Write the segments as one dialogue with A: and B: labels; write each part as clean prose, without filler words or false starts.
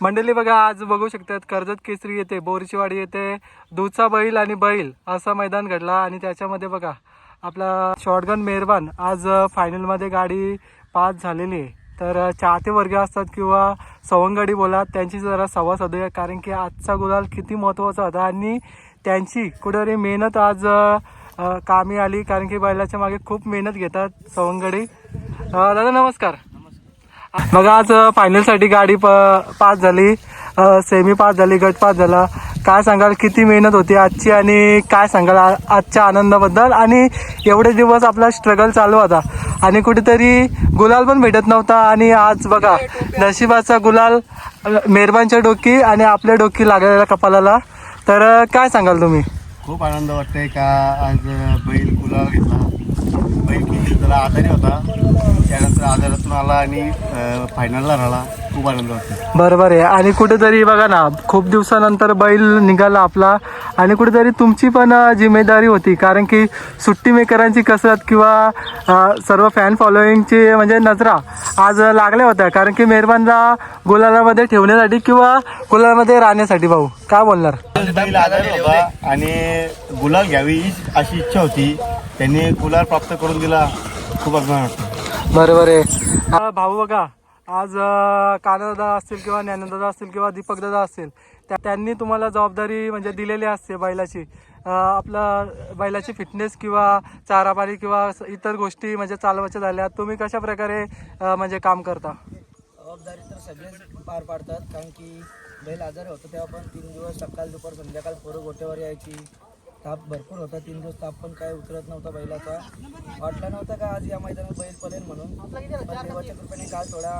A: मंडळी बघा, आज बघू शकतात कर्जत केसरी येते, बोरचीवाडी येते दूधचा बैल आणि बैल असा मैदान घडला आणि त्याच्यामध्ये बघा आपला शॉटगन मेहरबान आज फायनलमध्ये गाडी पास झालेली आहे. तर चाहते वर्ग असतात किंवा सवंगडी बोला, त्यांची जरा संवाद साधूया, कारण की आजचा गुलाल किती महत्त्वाचा होता आणि त्यांची कुठेतरी मेहनत आज कामी आली, कारण की बैलाच्या मागे खूप मेहनत घेतात सवंगडी. दादा नमस्कार. बघा आज फायनलसाठी गाडी पास झाली, सेमी पास झाली, गट पास झाला. काय सांगाल, किती मेहनत होती आजची आणि काय सांगाल आजच्या आनंदाबद्दल? आणि एवढे दिवस आपला स्ट्रगल चालू होता आणि कुठेतरी गुलाल पण भेटत नव्हता आणि आज बघा नशिबाचा गुलाल मेहरबानच्या डोकी आणि आपल्या डोकी लागलेल्या कपालाला. तर काय सांगाल तुम्ही?
B: खूप आनंद वाटतंय का आज बैल गुलाल घेतला. बैल किती जरा आजारी होता, त्यानंतर आजारातून आला आणि फायनलला राहिला. खूप आनंद वाटतो.
A: बरोबर आहे. आणि कुठेतरी बघा ना, खूप दिवसानंतर बैल निघाला आपला आणि कुठेतरी तुमची पण जिम्मेदारी होती, कारण की सुट्टी मेकरांची कसरत किंवा सर्व फॅन फॉलोईंगची म्हणजे नजरा आज लागल्या होत्या, कारण की मेहरबानला गुलालामध्ये ठेवण्यासाठी किंवा गुलालामध्ये राहण्यासाठी. भाऊ काय बोलणार?
B: बैल आजारी होता आणि गुलाल घ्यावी अशी इच्छा होती, त्यांनी गुलाल प्राप्त करून दिला. खूप अभिमान वाटतो.
A: बरोबर आहे. भाऊ बघा, आज कानादादा असतील किंवा ज्ञानदादा असतील किंवा दीपकदादा असतील, त्यांनी तुम्हाला जबाबदारी म्हणजे दिलेली असते बैलाची. आपला बैलाची फिटनेस किंवा चारापाणी किंवा इतर गोष्टी म्हणजे चालवायच्या झाल्या, तुम्ही कशा प्रकारे म्हणजे काम करता?
C: जबाबदारी तर सगळेच पार पाडतात, कारण की बैल आजारी होता तेव्हा पण 3 दिवस सकाळ दुपार संध्याकाळ पोरं गोट्यावर यायची. ताप भरपूर होता, 3 दिवस ताप पण काय उतरत नव्हता बैलाचा. वाटलं नव्हतं का आज या मैदानात बैल पडेल म्हणून, पण देवाच्या कृपेने काल थोडा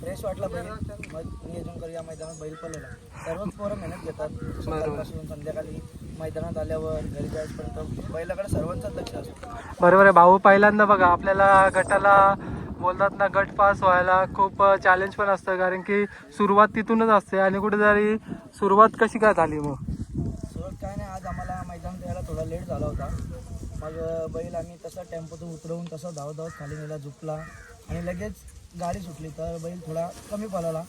C: फ्रेश वाटला बैल. मग नियोजन कर या मैदानात बैल पडलेला. सर्वच पोरं मेहनत घेतात सकाळपासून संध्याकाळी मैदानात आल्यावर घरी जायपर्यंत बैलाकडे सर्वांचंच लक्ष असतं.
A: बरोबर आहे भाऊ. पहिल्यांदा बघा आपल्याला गटाला बोलतात ना, गट पास व्हायला खूप चॅलेंज पण असतं, कारण की सुरुवात तिथूनच असते. आणि कुठेतरी सुरुवात कशी काय झाली? मग
C: सुरुवात काय नाही, आज आम्हाला मैदानात यायला थोडा लेट झाला होता. मग बैल आम्ही तसा टेम्पोतून उतरवून तसा धावत खाली नेला, झुकला आणि लगेच गाडी सुटली, तर बैल थोडा कमी पळाला.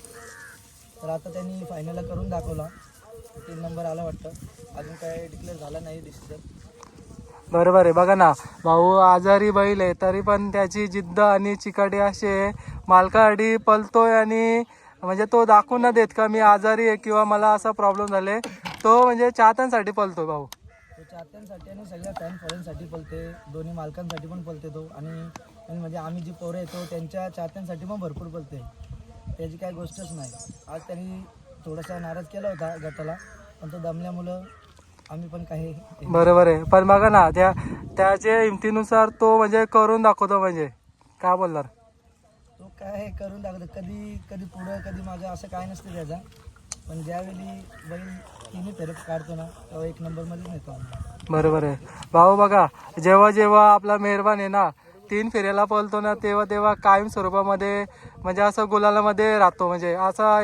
C: तर आता त्यांनी फायनलला करून दाखवला, 3 नंबर आला वाटतं. अजून काय डिक्लेअर झाला नाही डिसिजन.
A: बरोबर आहे. बघा ना भाऊ, आजारी बैल आहे तरी पण त्याची जिद्द आणि चिकाटी असे मालकासाठी पलतोय आणि म्हणजे तो दाखवून न देत का मी आजारी आहे किंवा मला असा प्रॉब्लेम झाले, तो म्हणजे चाहत्यांसाठी पलतो भाऊ.
C: तो चाहत्यांसाठी आणि सगळ्या फॅन फॉलोईंगसाठी पलते, दोन्ही मालकांसाठी पण पलते तो. आणि म्हणजे आम्ही जी पोरं येतो त्यांच्या चाहत्यांसाठी पण भरपूर पलते, त्याची काय गोष्टच नाही. आज त्यांनी थोडासा नाराज केला होता गटाला, पण तो दमल्यामुळं आम्ही पण काही.
A: बरोबर आहे. पण बघा ना, त्याच्या हिमतीनुसार तो म्हणजे करून दाखवतो. म्हणजे काय बोलणार?
C: तो काय करून दाखवतो, कधी कधी पुढं कधी मागं असं काय नसतं त्याचा. पण ज्यावेळी बैल 3 फेरे काढतो ना, तेव्हा 1 नंबरमध्येच नेतो आम्ही.
A: बरोबर आहे भाऊ. बघा जेव्हा आपला मेहरबान आहे ना 3 फेऱ्याला पळतो ना, तेव्हा कायम स्वरूपामध्ये म्हणजे असं गुलालामध्ये राहतो. म्हणजे असा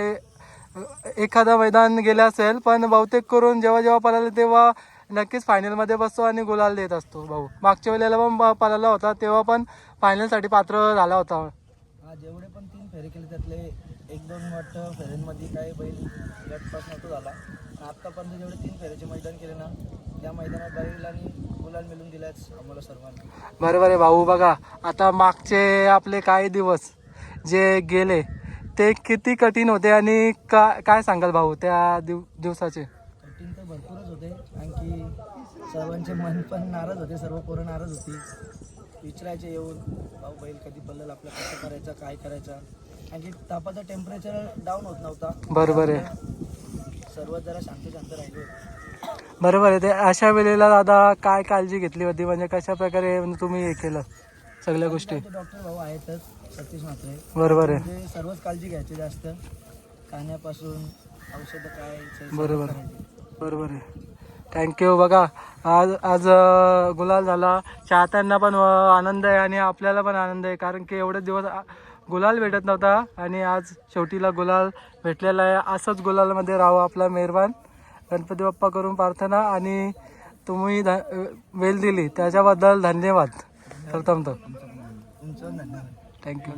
A: एखादा मैदान गेला असेल, पण बहुतेक करून जेव्हा पळाला तेव्हा नक्कीच फायनलमध्ये बसतो आणि गुलाल देत असतो भाऊ. मागच्या वेळेला पण पळाला होता, तेव्हा पण फायनलसाठी पात्र झाला होता.
C: हा, जेवढे पण 3 फेरे केले त्यातले 1-2 वाटतं फेऱ्यांमध्ये काही बैल गटपास नव्हतं झाला. आत्तापर्यंत जेवढे 3 फेऱ्याचे मैदान केले ना, त्या मैदानात बैल आणि गुलाल मिळून दिलाच आम्हाला सर्वांना.
A: बरोबर आहे भाऊ. बघा आता मागचे आपले काही दिवस जे गेले ते किती कठीण होते आणि काय सांगाल भाऊ त्या दिवसाचे?
C: कठीण तर भरपूरच होते, कारण की सर्वांचे मन पण नाराज होते, सर्व पोरं नाराज होती. विचारायचे येऊन, भाऊ बैल कधी पडलेला, आपलं कसं करायचं, काय करायचं. आणखी तापाचा टेम्परेचर डाऊन होत नव्हता.
A: बरोबर आहे.
C: सर्व जरा शांत राहिले.
A: बरोबर आहे. ते अशा वेळेला दादा काय काळजी घेतली होती, म्हणजे कशा प्रकारे म्हणजे तुम्ही हे केलं सगळ्या गोष्टी?
C: डॉक्टर भाऊ आहेतच, सतीश म्हात्रे.
A: बरोबर आहे.
C: म्हणजे सर्वच काळजी घ्यायची जास्त, खाण्यापासून औषधं काय.
A: बरोबर आहे. थँक्यू. बघा आज गुलाल झाला, चाहत्यांना पण आनंद आहे आणि आपल्याला पण आनंद आहे, कारण की एवढे दिवस गुलाल भेटत नव्हता आणि आज शेवटीला गुलाल भेटलेला आहे. असंच गुलालमध्ये राहावं आपला मेहरबान. गणपती बाप्पा करून प्रार्थना. आणि तुम्ही वेळ दिली त्याच्याबद्दल धन्यवाद. प्रथम तर
C: तुमचं धन्यवाद.
A: थँक्यू.